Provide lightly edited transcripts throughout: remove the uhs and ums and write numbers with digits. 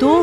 2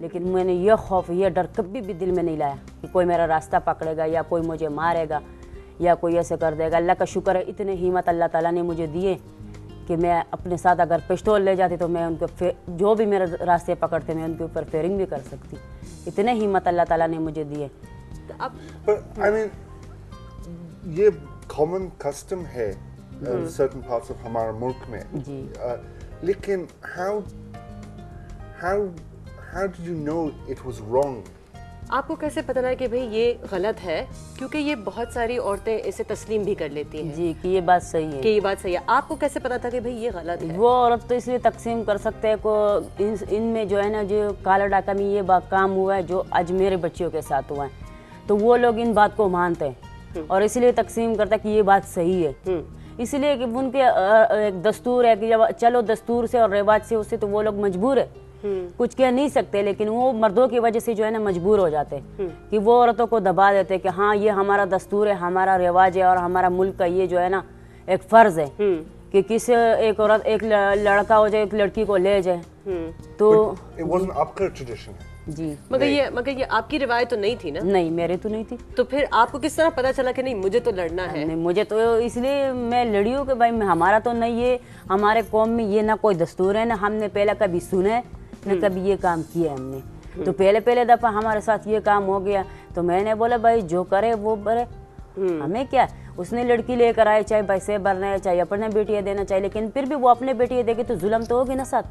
لیکن میں نے یہ خوف یہ ڈر کبھی بھی دل میں نہیں لایا کہ کوئی میرا راستہ پکڑے گا یا کوئی مجھے مارے گا یا کوئی ایسے کر دے گا. اللہ کا شکر ہے اتنے ہمت اللہ تعالیٰ نے مجھے دیے کہ میں اپنے ساتھ اگر پسٹول لے جاتی تو میں ان کو جو بھی میرے راستے پکڑتے میں ان کے اوپر فائرنگ بھی کر سکتی. اتنے ہمت اللہ تعالیٰ نے مجھے دیے. But I mean, یہ common custom ہے certain parts of ہمارے ملک میں. جی لیکن how did you know it was wrong? آپ کو کیسے پتہ لگا کہ بھئی یہ غلط ہے؟ کیونکہ یہ بہت ساری عورتیں اسے تسلیم بھی کر لیتی ہیں جی کہ یہ بات صحیح ہے. کہ یہ بات صحیح ہے. آپ کو کیسے پتا تھا کہ بھئی یہ غلط ہے؟ وہ عورت تو اس لیے تقسیم کر سکتے ہیں کو ان میں جو ہے نا جو کالا ڈاکہ میں یہ کام ہوا ہے جو آج میرے بچیوں کے ساتھ ہوا ہے تو وہ لوگ ان بات کو مانتے ہیں اور اس لیے تقسیم کرتا ہے کہ یہ بات صحیح ہے. اس لیے کہ ان کے ایک دستور ہے کہ جب چلو دستور سے اور رواج سے اس سے تو وہ لوگ مجبور ہے کچھ کہہ نہیں سکتے. لیکن وہ مردوں کی وجہ سے جو ہے نا مجبور ہو جاتے کہ وہ عورتوں کو دبا دیتے کہ ہاں یہ ہمارا دستور ہے ہمارا رواج ہے اور ہمارا ملک کا یہ جو ہے نا ایک فرض ہے کہ کسی ایک عورت ایک لڑکا ہو جائے ایک لڑکی کو لے جائے. تو آپ کا ٹریڈیشن ہے جی مگر یہ آپ کی روایت تو نہیں تھی نا؟ نہیں میرے تو نہیں تھی. تو پھر آپ کو کس طرح پتا چلا کہ نہیں مجھے تو لڑنا ہے؟ نہیں مجھے تو اس لیے میں لڑی ہوں کہ بھائی ہمارا تو نہیں ہے ہمارے قوم میں یہ نہ کوئی دستور ہے نہ ہم نے پہلے کبھی سنا ہے نہ کبھی یہ کام کیا ہم نے. تو پہلے دفعہ ہمارے ساتھ یہ کام ہو گیا تو میں نے بولا بھائی جو کرے وہ برے ہمیں کیا. اس نے لڑکی لے کر آئے چاہے پیسے بھرنا ہے چاہے اپنے بیٹیاں دینا چاہیے لیکن پھر بھی وہ اپنے بیٹیاں دے گی تو ظلم تو ہوگی نا ساتھ.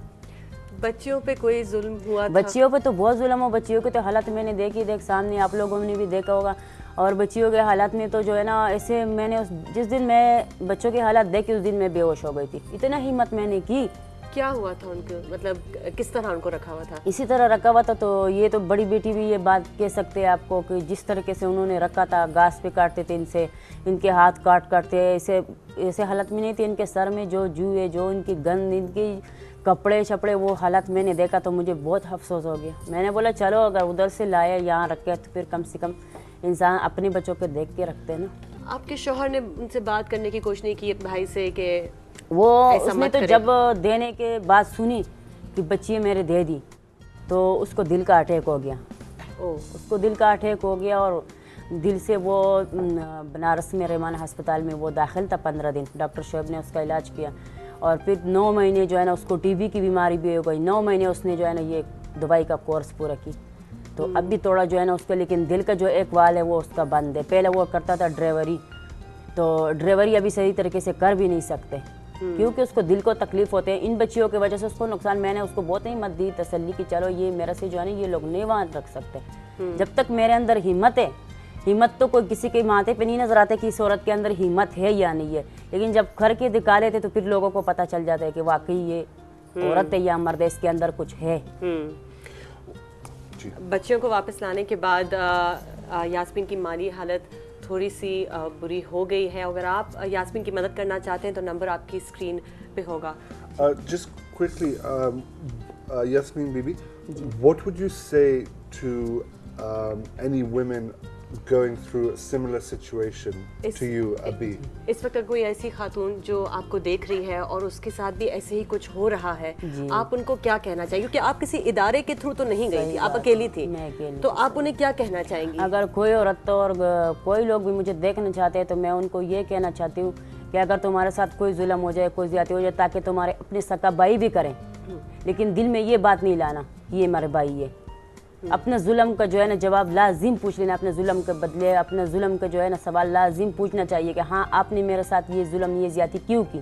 بچیوں پہ کوئی ظلم ہوا تھا؟ بچیوں پہ تو بہت ظلم ہو. بچیوں کے تو حالت میں نے دیکھ سامنے آپ لوگوں نے بھی دیکھا ہوگا. اور بچیوں کے حالات میں تو جو ہے نا ایسے میں نے جس دن میں بچوں کے حالات دیکھی اس دن میں بے ہوش ہو گئی تھی. اتنا ہمت میں نے کی. کیا ہوا تھا ان کو مطلب کس طرح ان کو رکھا ہوا تھا؟ اسی طرح رکھا ہوا تھا. تو یہ تو بڑی بیٹی بھی یہ بات کہہ سکتے ہیں آپ کو کہ جس طریقے سے انہوں نے رکھا تھا گھاس پہ کاٹتے تھے ان کے ہاتھ کاٹتے ایسے حالت میں نہیں تھے. ان کے سر میں جو جوئے جو ان کی گند ان کی کپڑے شپڑے وہ حالت میں نے دیکھا تو مجھے بہت افسوس ہو گیا. میں نے بولا چلو اگر ادھر سے لایا یہاں رکھے تو پھر کم سے کم انسان اپنے بچوں کو دیکھ کے رکھتے ہیں نا. آپ کے شوہر نے ان سے بات کرنے کی کوشش نہیں کی بھائی سے کہ وہ اس نے تو جب دینے کے بعد سنی کہ بچی میرے دے دی تو اس کو دل کا اٹیک ہو گیا. اس کو دل کا اٹیک ہو گیا اور دل سے وہ بنارس میں ریمان ہسپتال میں وہ داخل تھا 15 دن. ڈاکٹر شعیب نے اس کا علاج کیا اور پھر 9 مہینے جو ہے نا اس کو ٹی بی کی بیماری بھی ہو گئی. 9 مہینے اس نے جو ہے نا یہ دوائی کا کورس پورا کی. تو اب بھی تھوڑا جو ہے نا اس کا لیکن دل کا جو ایک وال ہے وہ اس کا بند ہے. پہلے وہ کرتا تھا ڈرائیوری تو ڈرائیوری ابھی صحیح طریقے سے کر بھی نہیں سکتے کیونکہ اس کو دل کو تکلیف ہوتے ہیں. ان بچیوں کی وجہ سے اس کو نقصان. میں نے اس کو بہت ہمت دی تسلی کی چلو یہ میرا سے جو ہے نا یہ لوگ نہیں وہاں رکھ سکتے. جب تک میرے اندر ہمت ہے ہمت تو کوئی کسی کے ماتھے پہ نہیں نظر آتے کہ اس عورت کے اندر ہمت ہے یا نہیں ہے. لیکن جب کر کے دکھا لیتے تو پھر لوگوں کو پتہ چل جاتا ہے کہ واقعی یہ عورت ہے یا مرد ہے اس کے اندر کچھ ہے. بچیوں کو واپس لانے کے بعد یاسمین کی مالی حالت تھوڑی سی بری ہو گئی ہے. اگر آپ یاسمین کی مدد کرنا چاہتے ہیں تو نمبر آپ کی اسکرین پہ ہوگا. Just quickly, Yasmeen Bibi, what would you say to any women going through a similar situation to you, Abhi? اس وقت کوئی ایسی خاتون جو آپ کو دیکھ رہی ہے اور اس کے ساتھ بھی ایسے ہی کچھ ہو رہا ہے آپ ان کو کیا کہنا چاہیے؟ کیونکہ آپ کسی ادارے کے تھرو تو نہیں گئی تھی آپ اکیلی تھی تو آپ انہیں کیا کہنا چاہیں گی؟ اگر کوئی عورت اور کوئی لوگ بھی مجھے دیکھنا چاہتے ہیں تو میں ان کو یہ کہنا چاہتی ہوں کہ اگر تمہارے ساتھ کوئی ظلم ہو جائے کوئی زیادتی ہو جائے تاکہ تمہارے اپنے سکا بھائی بھی کریں لیکن دل میں یہ بات نہیں لانا کہ یہ ہمارے بھائی ہے. اپنے ظلم کا جو ہے نا جواب لازم پوچھ لینا. اپنے ظلم کے بدلے اپنے ظلم کا جو ہے نا سوال لازم پوچھنا چاہیے کہ ہاں آپ نے میرے ساتھ یہ ظلم یہ زیادتی کیوں کی.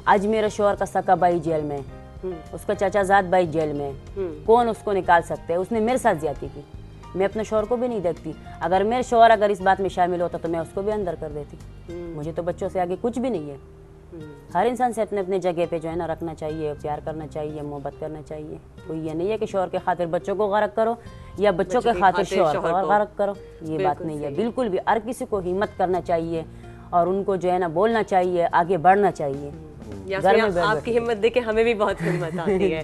آج میرے شوہر کا سکا بھائی جیل میں اس کا چاچا زاد بھائی جیل میں کون اس کو نکال سکتے ہیں؟ اس نے میرے ساتھ زیادتی کی. میں اپنے شوہر کو بھی نہیں دیکھتی. اگر میرے شوہر اگر اس بات میں شامل ہوتا تو میں اس کو بھی اندر کر دیتی. مجھے تو بچوں سے آگے کچھ بھی نہیں ہے. ہر انسان سے اپنے جگہ پہ جو ہے نا رکھنا چاہیے پیار کرنا چاہیے محبت کرنا چاہیے. کوئی یہ نہیں ہے کہ شوہر کے خاطر بچوں کو غرق کرو یا بچوں کے خاطر شوہر کو غرق کرو. یہ بات نہیں ہے بالکل بھی. ہر کسی کو ہمت کرنا چاہیے اور ان کو جو ہے نا بولنا چاہیے آگے بڑھنا چاہیے. آپ کی ہمت دیکھ کے ہمیں بھی بہت ہمت آتی ہے.